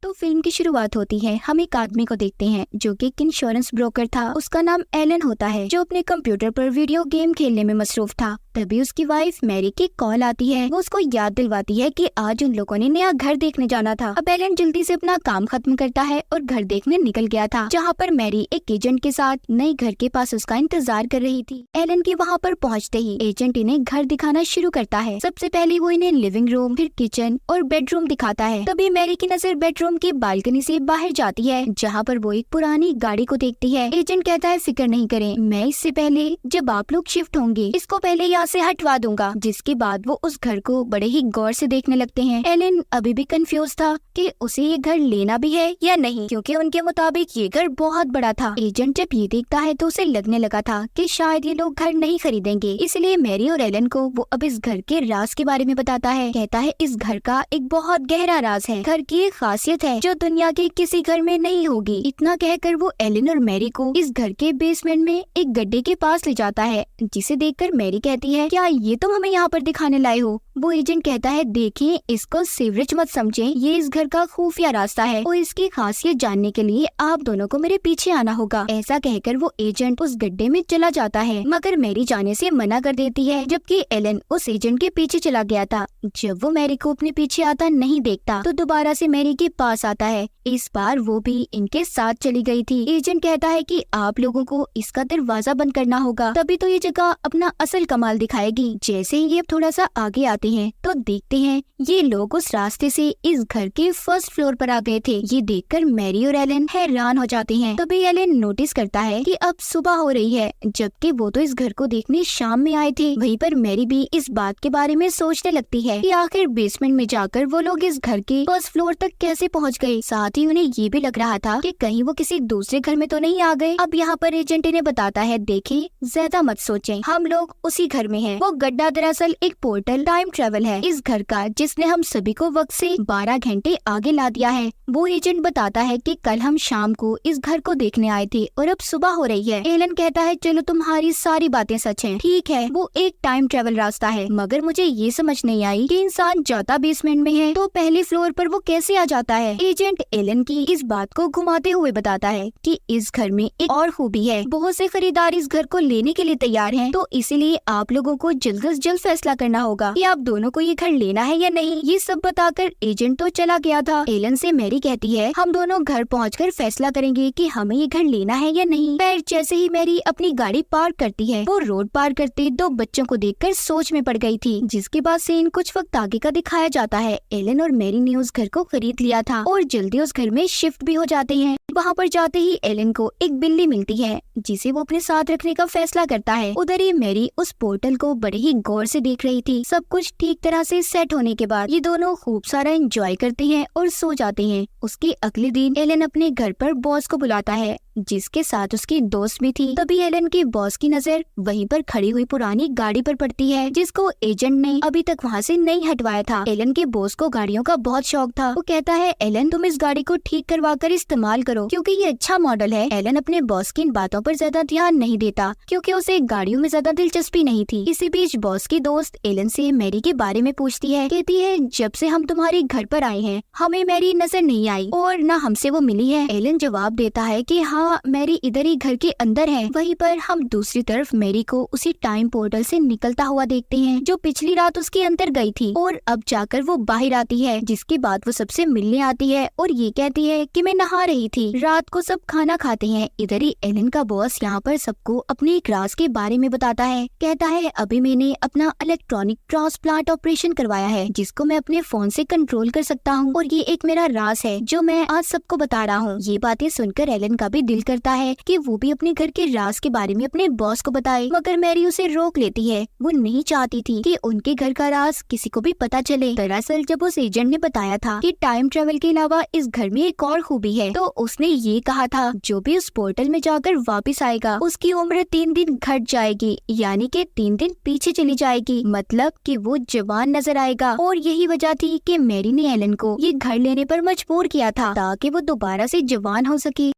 तो फिल्म की शुरुआत होती है। हम एक आदमी को देखते हैं जो कि एक इंश्योरेंस ब्रोकर था। उसका नाम एलन होता है, जो अपने कंप्यूटर पर वीडियो गेम खेलने में मसरूफ था। तभी उसकी वाइफ मैरी की कॉल आती है। वो उसको याद दिलवाती है कि आज उन लोगों ने नया घर देखने जाना था। अब एलन जल्दी से अपना काम खत्म करता है और घर देखने निकल गया था, जहाँ पर मैरी एक एजेंट के साथ नए घर के पास उसका इंतजार कर रही थी। एलन के वहाँ पर पहुँचते ही एजेंट इन्हें घर दिखाना शुरू करता है। सबसे पहले वो इन्हें लिविंग रूम, फिर किचन और बेडरूम दिखाता है। तभी मैरी की नजर बेडरूम की बालकनी से बाहर जाती है, जहाँ पर वो एक पुरानी गाड़ी को देखती है। एजेंट कहता है फिक्र नहीं करें, मैं इससे पहले जब आप लोग शिफ्ट होंगे इसको पहले यहाँ से हटवा दूंगा। जिसके बाद वो उस घर को बड़े ही गौर से देखने लगते हैं। एलन अभी भी कंफ्यूज था कि उसे ये घर लेना भी है या नहीं, क्योंकि उनके मुताबिक ये घर बहुत बड़ा था। एजेंट जब ये देखता है तो उसे लगने लगा था कि शायद ये लोग घर नहीं खरीदेंगे। इसलिए मैरी और एलन को वो अब इस घर के राज के बारे में बताता है। कहता है इस घर का एक बहुत गहरा राज है, घर की एक खासियत है जो दुनिया के किसी घर में नहीं होगी। इतना कहकर वो एलन और मैरी को इस घर के बेसमेंट में एक गड्ढे के पास ले जाता है, जिसे देखकर मैरी कहती है क्या ये तुम हमें यहाँ पर दिखाने लाए हो। वो एजेंट कहता है देखिए, इसको सीवरेज मत समझें, ये इस घर का खुफिया रास्ता है और इसकी खासियत जानने के लिए आप दोनों को मेरे पीछे आना होगा। ऐसा कहकर वो एजेंट उस गड्ढे में चला जाता है, मगर मैरी जाने से मना कर देती है, जबकि एलन उस एजेंट के पीछे चला गया था। जब वो मैरी को अपने पीछे आता नहीं देखता तो दोबारा से मैरी के पास आता है। इस बार वो भी इनके साथ चली गई थी। एजेंट कहता है कि आप लोगों को इसका दरवाजा बंद करना होगा, तभी तो ये जगह अपना असल कमाल दिखाएगी। जैसे ही ये थोड़ा सा आगे आते हैं तो देखते हैं ये लोग उस रास्ते से इस घर के फर्स्ट फ्लोर पर आ गए थे। ये देखकर मैरी और एलन हैरान हो जाते हैं। तभी एलन नोटिस करता है कि अब सुबह हो रही है, जबकि वो तो इस घर को देखने शाम में आए थे। वहीं पर मैरी भी इस बात के बारे में सोचने लगती है कि आखिर बेसमेंट में जाकर वो लोग इस घर के फर्स्ट फ्लोर तक कैसे पहुंच गए। साथ ही उन्हें ये भी लग रहा था कि कहीं वो किसी दूसरे घर में तो नहीं आ गए। अब यहाँ पर एजेंट इन्हें बताता है देखिए, ज्यादा मत सोचें, हम लोग उसी घर में हैं। वो गड्ढा दरअसल एक पोर्टल टाइम ट्रेवल है इस घर का, जिसने हम सभी को वक्त से 12 घंटे आगे ला दिया है। वो एजेंट बताता है कि कल हम शाम को इस घर को देखने आए थे और अब सुबह हो रही है। एलन कहता है चलो तुम्हारी सारी बातें सच हैं, ठीक है वो एक टाइम ट्रेवल रास्ता है, मगर मुझे ये समझ नहीं आई कि इंसान जाता बेसमेंट में है तो पहले फ्लोर पर वो कैसे आ जाता है। एजेंट एलन की इस बात को घुमाते हुए बताता है कि इस घर में एक और खूबी है, बहुत से खरीदार इस घर को लेने के लिए तैयार हैं, तो इसीलिए आप लोगों को जल्द से जल्द फैसला करना होगा कि आप दोनों को ये घर लेना है या नहीं। ये सब बताकर एजेंट तो चला गया था। एलन से मैरी कहती है हम दोनों घर पहुंचकर फैसला करेंगे कि हमें ये घर लेना है या नहीं। पर जैसे ही मैरी अपनी गाड़ी पार्क करती है, वो रोड पार करते 2 बच्चों को देखकर सोच में पड़ गई थी, जिसके बाद सीन कुछ वक्त आगे का दिखाया जाता है। एलन और मैरी ने उस घर को खरीद लिया था और जल्दी उस घर में शिफ्ट भी हो जाते हैं। वहाँ पर जाते ही एलन को एक बिल्ली मिलती है, जिसे वो अपने साथ रखने का फैसला करता है। उधर ही मैरी उस पोर्टल को बड़े ही गौर से देख रही थी। सब कुछ ठीक तरह से सेट होने के बाद ये दोनों खूब सारा एंजॉय करते हैं और सो जाते हैं। उसके अगले दिन एलन अपने घर पर बॉस को बुलाता है, जिसके साथ उसकी दोस्त भी थी। तभी एलन के बॉस की नजर वहीं पर खड़ी हुई पुरानी गाड़ी पर पड़ती है, जिसको एजेंट ने अभी तक वहाँ से नहीं हटवाया था। एलन के बॉस को गाड़ियों का बहुत शौक था। वो कहता है एलन तुम इस गाड़ी को ठीक करवा कर इस्तेमाल करो, क्योंकि ये अच्छा मॉडल है। एलन अपने बॉस की इन बातों पर ज्यादा ध्यान नहीं देता, क्योंकि उसे गाड़ियों में ज्यादा दिलचस्पी नहीं थी। इसी बीच बॉस की दोस्त एलन से मैरी के बारे में पूछती है। कहती है जब से हम तुम्हारे घर पर आए हैं हमें मैरी नजर नहीं आई और न हमसे वो मिली है। एलन जवाब देता है कि हाँ मैरी इधर ही घर के अंदर है। वहीं पर हम दूसरी तरफ मैरी को उसी टाइम पोर्टल से निकलता हुआ देखते हैं, जो पिछली रात उसके अंदर गई थी और अब जाकर वो बाहर आती है। जिसके बाद वो सबसे मिलने आती है और ये कहती है कि मैं नहा रही थी। रात को सब खाना खाते हैं। इधर ही एलन का बॉस यहाँ पर सबको अपने एक राज के बारे में बताता है। कहता है अभी मैंने अपना इलेक्ट्रॉनिक ट्रांसप्लांट ऑपरेशन करवाया है, जिसको मैं अपने फोन से कंट्रोल कर सकता हूँ और ये एक मेरा राज है जो मैं आज सबको बता रहा हूँ। ये बातें सुनकर एलन का भी दिल करता है कि वो भी अपने घर के राज के बारे में अपने बॉस को बताए, मगर मैरी उसे रोक लेती है। वो नहीं चाहती थी कि उनके घर का राज किसी को भी पता चले। दरअसल जब उस एजेंट ने बताया था कि टाइम ट्रेवल के अलावा इस घर में एक और खूबी है, तो उसने ये कहा था जो भी उस पोर्टल में जाकर वापस आएगा उसकी उम्र 3 दिन घट जाएगी, यानी कि 3 दिन पीछे चली जाएगी, मतलब कि वो जवान नजर आएगा। और यही वजह थी कि मैरी ने एलन को ये घर लेने पर मजबूर किया था, ताकि वो दोबारा से जवान हो सके।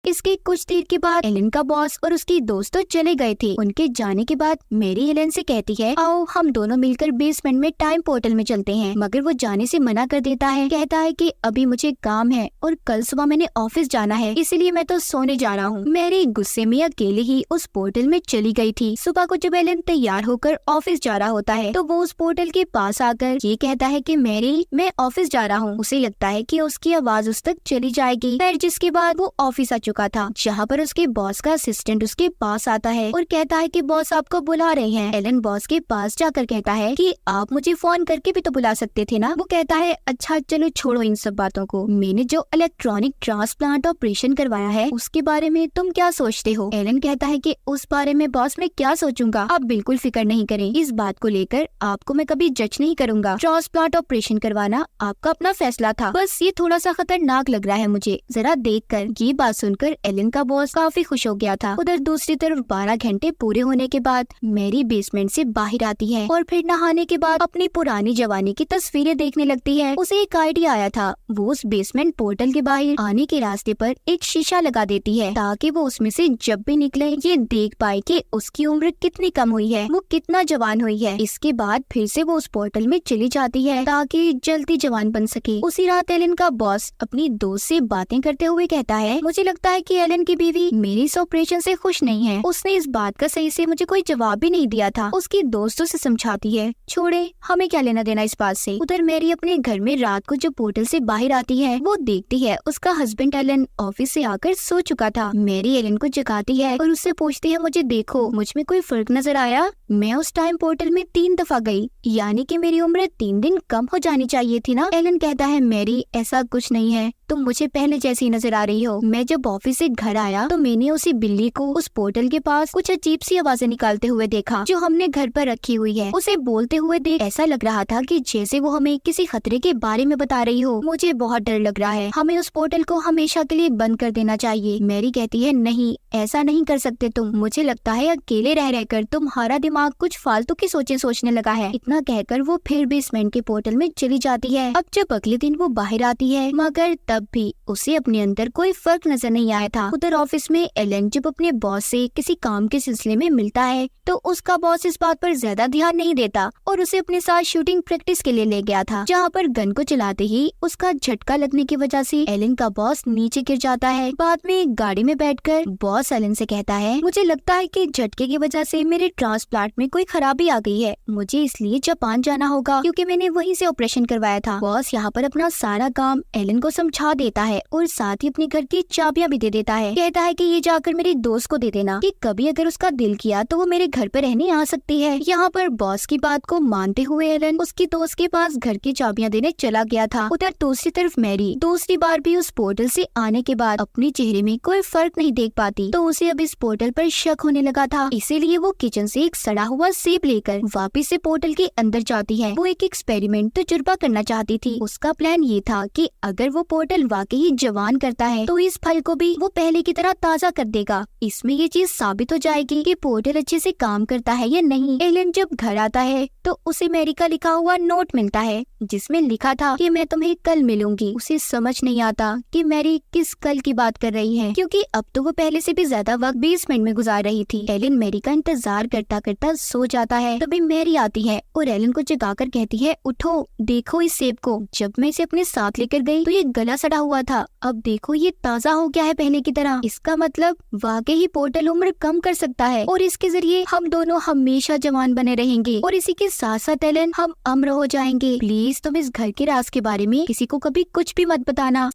इसके कुछ देर के बाद एलन का बॉस और उसकी दोस्त तो चले गए थे। उनके जाने के बाद मैरी एलन से कहती है, आओ हम दोनों मिलकर बेसमेंट में टाइम पोर्टल में चलते हैं, मगर वो जाने से मना कर देता है। कहता है कि अभी मुझे काम है और कल सुबह मैंने ऑफिस जाना है, इसलिए मैं तो सोने जा रहा हूँ। मैरी गुस्से में अकेले ही उस पोर्टल में चली गई थी। सुबह को जब एलन तैयार होकर ऑफिस जा रहा होता है तो वो उस पोर्टल के पास आकर ये कहता है कि मैरी मैं ऑफिस जा रहा हूँ। उसे लगता है कि उसकी आवाज उस तक चली जाएगी। फिर जिसके बाद वो ऑफिस आ चुका था, जहाँ पर उसके बॉस का असिस्टेंट उसके पास आता है और कहता है कि बॉस आपको बुला रहे हैं। एलन बॉस के पास जाकर कहता है कि आप मुझे फोन करके भी तो बुला सकते थे ना। वो कहता है अच्छा चलो छोड़ो इन सब बातों को, मैंने जो इलेक्ट्रॉनिक ट्रांसप्लांट ऑपरेशन करवाया है उसके बारे में तुम क्या सोचते हो। एलन कहता है कि उस बारे में बॉस मैं क्या सोचूंगा, आप बिल्कुल फिक्र नहीं करें, इस बात को लेकर आपको मैं कभी जज नहीं करूंगा। ट्रांसप्लांट ऑपरेशन करवाना आपका अपना फैसला था, बस ये थोड़ा सा खतरनाक लग रहा है मुझे जरा देखकर। ये बात सुनकर एलन का बॉस काफी खुश हो गया था। उधर दूसरी तरफ 12 घंटे पूरे होने के बाद मैरी बेसमेंट से बाहर आती है और फिर नहाने के बाद अपनी पुरानी जवानी की तस्वीरें देखने लगती है। उसे एक आइडिया आया था, वो उस बेसमेंट पोर्टल के बाहर आने के रास्ते पर एक शीशा लगा देती है ताकि वो उसमें से जब भी निकले ये देख पाए कि उसकी उम्र कितनी कम हुई है, वो कितना जवान हुई है। इसके बाद फिर से वो उस पोर्टल में चली जाती है ताकि जल्दी जवान बन सके। उसी रात एलन का बॉस अपनी दोस्त से बातें करते हुए कहता है, मुझे लगता है कि एलन की बीवी मेरी इस ऑपरेशन से खुश नहीं है, उसने इस बात का सही से मुझे कोई जवाब भी नहीं दिया था। उसकी दोस्तों से समझाती है, छोड़े हमें क्या लेना देना इस बात से। उधर मैरी अपने घर में रात को जो पोर्टल से बाहर आती है वो देखती है उसका हस्बैंड एलन ऑफिस से आकर सो चुका था। मैरी एलन को जगाती है और उससे पूछती है, मुझे देखो मुझ में कोई फर्क नजर आया, मैं उस टाइम पोर्टल में 3 दफा गई, यानी कि मेरी उम्र 3 दिन कम हो जानी चाहिए थी ना। एलन कहता है, मैरी ऐसा कुछ नहीं है, तुम मुझे पहले जैसी नजर आ रही हो। मैं जब ऑफिस से घर आया तो मैंने उसी बिल्ली को उस पोर्टल के पास कुछ अजीब सी आवाजें निकालते हुए देखा जो हमने घर पर रखी हुई है। उसे बोलते हुए देख ऐसा लग रहा था कि जैसे वो हमें किसी खतरे के बारे में बता रही हो। मुझे बहुत डर लग रहा है, हमें उस पोर्टल को हमेशा के लिए बंद कर देना चाहिए। मैरी कहती है, नहीं ऐसा नहीं कर सकते तुम, मुझे लगता है अकेले रह रहकर तुम्हारा दिमाग कुछ फालतू की सोचें सोचने लगा है। इतना कहकर वो फिर बेसमेंट के पोर्टल में चली जाती है। अब जब अगले दिन वो बाहर आती है मगर तब भी उसे अपने अंदर कोई फर्क नजर नहीं आया था। उधर ऑफिस में एलन जब अपने बॉस से किसी काम के सिलसिले में मिलता है तो उसका बॉस इस बात पर ज्यादा ध्यान नहीं देता और उसे अपने साथ शूटिंग प्रैक्टिस के लिए ले गया था, जहाँ पर गन को चलाते ही उसका झटका लगने की वजह से एलन का बॉस नीचे गिर जाता है। बाद में गाड़ी में बैठकर बॉस एलन से कहता है, मुझे लगता है कि झटके की वजह से मेरे ट्रांसप्लांट में कोई खराबी आ गई है, मुझे इसलिए जापान जाना होगा क्योंकि मैंने वहीं से ऑपरेशन करवाया था। बॉस यहाँ पर अपना सारा काम एलन को समझा देता है और साथ ही अपने घर की चाबियां भी दे देता है। कहता है कि ये जाकर मेरी दोस्त को दे देना कि कभी अगर उसका दिल किया तो वो मेरे घर पर रहने आ सकती है। यहाँ पर बॉस की बात को मानते हुए एलन उसकी दोस्त के पास घर की चाबियां देने चला गया था। उधर दूसरी तरफ मैरी दूसरी बार भी उस पोर्टल से आने के बाद अपने चेहरे में कोई फर्क नहीं देख पाती, तो उसे अब इस पोर्टल पर शक होने लगा था। इसीलिए वो किचन से एक सड़ा हुआ सेब लेकर वापस से पोर्टल के अंदर जाती है। वो एक एक्सपेरिमेंट तजुर्बा करना चाहती थी। उसका प्लान ये था कि अगर वो पोर्टल वाकई जवान करता है तो इस फल को भी वो पहले की तरह ताजा कर देगा। इसमें ये चीज साबित हो जाएगी कि पोर्टल अच्छे से काम करता है या नहीं। एलन जब घर आता है तो उसे मैरी का लिखा हुआ नोट मिलता है जिसमें लिखा था कि मैं तुम्हें कल मिलूंगी। उसे समझ नहीं आता कि मैरी किस कल की बात कर रही है क्योंकि अब तो वो पहले से भी ज्यादा वक्त बेसमेंट में गुजार रही थी। एलन मैरी का इंतजार करता करता सो जाता है। तभी मैरी आती है और एलन को जगाकर कहती है, उठो देखो इस सेब को, जब मैं इसे अपने साथ लेकर गई तो ये गला सड़ा हुआ था, अब देखो ये ताजा हो गया है पहले की तरह। इसका मतलब वाकई ही पोर्टल उम्र कम कर सकता है और इसके जरिए हम दोनों हमेशा जवान बने रहेंगे और इसी के साथ साथ एलन हम अमर हो जाएंगे। प्लीज तुम इस घर के राज के बारे में किसी को कभी कुछ भी मत बताना।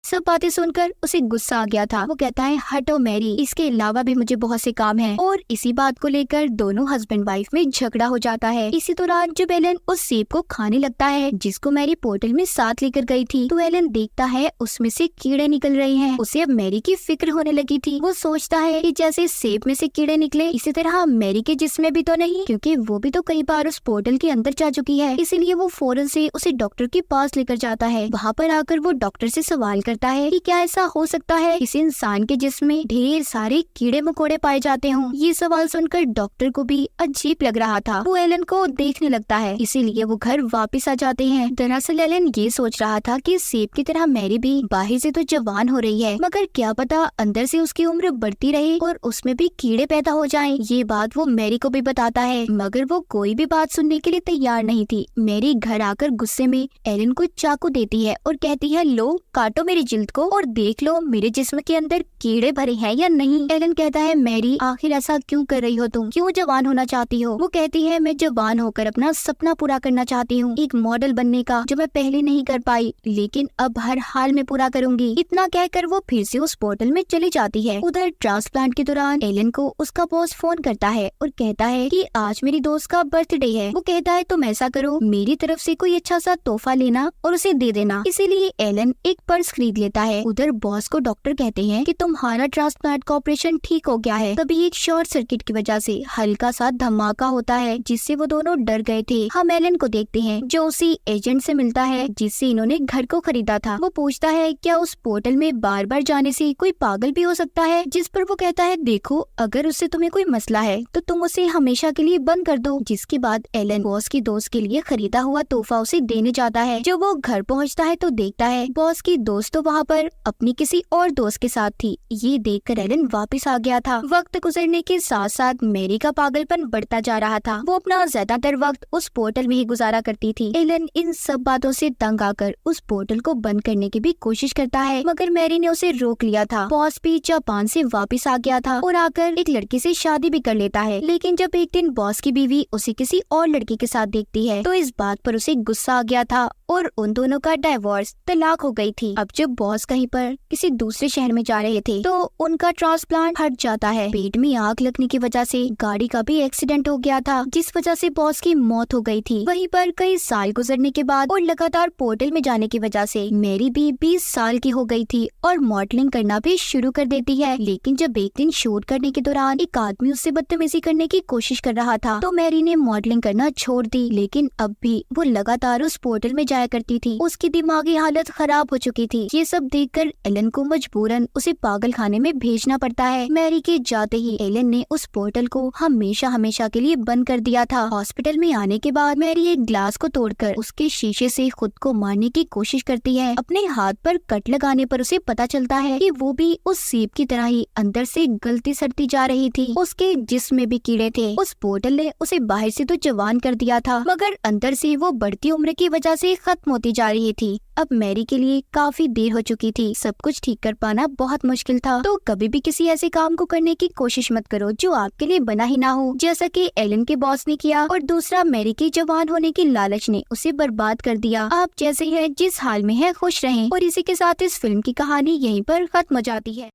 सब बातें सुनकर उसे गुस्सा आ गया था। वो कहता है, हटो मैरी, इसके अलावा भी मुझे बहुत से काम हैं। और इसी बात को लेकर दोनों हस्बैंड वाइफ में झगड़ा हो जाता है। इसी दौरान जब एलन उस सेब को खाने लगता है जिसको मैरी पोर्टल में साथ लेकर गई थी तो एलन देखता है उसमें से कीड़े निकल रहे हैं। उसे अब मैरी की फिक्र होने लगी थी। वो सोचता है कि जैसे सेब में से कीड़े निकले इसी तरह मैरी के जिस्म भी तो नहीं, क्योंकि वो भी तो कई बार उस पोर्टल के अंदर जा चुकी है। इसीलिए वो फौरन से उसे डॉक्टर के पास लेकर जाता है। वहाँ पर आकर वो डॉक्टर से सवाल करता करता है कि क्या ऐसा हो सकता है किसी इंसान के जिस्म में ढेर सारे कीड़े मकोड़े पाए जाते हों। ये सवाल सुनकर डॉक्टर को भी अजीब लग रहा था। वो एलन को देखने लगता है, इसीलिए वो घर वापस आ जाते हैं। दरअसल एलन ये सोच रहा था कि सेब की तरह मैरी भी बाहर से तो जवान हो रही है, मगर क्या पता अंदर से उसकी उम्र बढ़ती रहे और उसमें भी कीड़े पैदा हो जाएं। ये बात वो मैरी को भी बताता है, मगर वो कोई भी बात सुनने के लिए तैयार नहीं थी। मैरी घर आकर गुस्से में एलन को चाकू देती है और कहती है, लो काटो मेरी जिल्द को और देख लो मेरे जिस्म के अंदर कीड़े भरे हैं या नहीं। एलन कहता है, मैरी आखिर ऐसा क्यों कर रही हो तुम, क्यों जवान होना चाहती हो? वो कहती है, मैं जवान होकर अपना सपना पूरा करना चाहती हूँ, एक मॉडल बनने का, जो मैं पहले नहीं कर पाई लेकिन अब हर हाल में पूरा करूंगी। इतना कहकर वो फिर से उस पोर्टल में चली जाती है। उधर ट्रांसप्लांट के दौरान एलन को उसका बॉस फोन करता है और कहता है कि आज मेरी दोस्त का बर्थडे है। वो कहता है, तुम ऐसा करो, मेरी तरफ से कोई अच्छा सा तोहफा लेना और उसे दे देना। इसीलिए एलन एक पर्स खरीद लेता है। उधर बॉस को डॉक्टर कहते हैं कि तुम्हारा ट्रांसप्लांट का ऑपरेशन ठीक हो गया है। तभी एक शॉर्ट सर्किट की वजह से हल्का सा धमाका होता है, जिससे वो दोनों डर गए थे। हम एलन को देखते हैं जो उसी एजेंट से मिलता है जिससे इन्होंने घर को खरीदा था। वो पूछता है, क्या उस पोर्टल में बार बार जाने से कोई पागल भी हो सकता है? जिस पर वो कहता है, देखो अगर उससे तुम्हें कोई मसला है तो तुम उसे हमेशा के लिए बंद कर दो। जिसके बाद एलन बॉस की दोस्त के लिए खरीदा हुआ तोहफा उसे देने जाता है। जब वो घर पहुंचता है तो देखता है बॉस की दोस्त तो वहाँ पर अपनी किसी और दोस्त के साथ थी। ये देखकर एलन वापस आ गया था। वक्त गुजरने के साथ साथ मैरी का पागलपन बढ़ता जा रहा था। वो अपना ज्यादातर वक्त उस पोर्टल में ही गुजारा करती थी। एलन इन सब बातों से तंग आकर उस पोर्टल को बंद करने की भी कोशिश करता है, मगर मैरी ने उसे रोक लिया था। बॉस भी जापान से वापस आ गया था और आकर एक लड़की से शादी भी कर लेता है। लेकिन जब एक दिन बॉस की बीवी उसे किसी और लड़के के साथ देखती है तो इस बात पर उसे गुस्सा आ गया था और उन दोनों का डाइवोर्स, तलाक हो गई थी। अब जब बॉस कहीं पर किसी दूसरे शहर में जा रहे थे तो उनका ट्रांसप्लांट हट जाता है। पेट में आग लगने की वजह से गाड़ी का भी एक्सीडेंट हो गया था, जिस वजह से बॉस की मौत हो गई थी। वहीं पर कई साल गुजरने के बाद और लगातार पोर्टल में जाने की वजह से मैरी भी 20 साल की हो गई थी और मॉडलिंग करना भी शुरू कर देती है। लेकिन जब एक दिन शूट करने के दौरान एक आदमी उससे बदतमीजी करने की कोशिश कर रहा था तो मैरी ने मॉडलिंग करना छोड़ दी। लेकिन अब भी वो लगातार उस पोर्टल में जाया करती थी। उसकी दिमागी हालत खराब हो चुकी थी। ये सब देखकर एलन को मजबूरन उसे पागल खाने में भेजना पड़ता है। मैरी के जाते ही एलन ने उस पोर्टल को हमेशा हमेशा के लिए बंद कर दिया था। हॉस्पिटल में आने के बाद मैरी एक ग्लास को तोड़कर उसके शीशे से खुद को मारने की कोशिश करती है। अपने हाथ पर कट लगाने पर उसे पता चलता है कि वो भी उस सेब की तरह ही अंदर से गलती सड़ती जा रही थी। उसके जिस्म में भी कीड़े थे। उस पोर्टल ने उसे बाहर से तो जवान कर दिया था, मगर अंदर से वो बढ़ती उम्र की वजह से खत्म होती जा रही थी। अब मैरी के लिए काफी देर हो चुकी थी। सब कुछ ठीक कर पाना बहुत मुश्किल था। तो कभी भी किसी ऐसे काम को करने की कोशिश मत करो जो आपके लिए बना ही ना हो, जैसा कि एलन के बॉस ने किया। और दूसरा, मैरी के जवान होने की लालच ने उसे बर्बाद कर दिया। आप जैसे हैं जिस हाल में है खुश रहें। और इसी के साथ इस फिल्म की कहानी यहीं पर खत्म हो जाती है।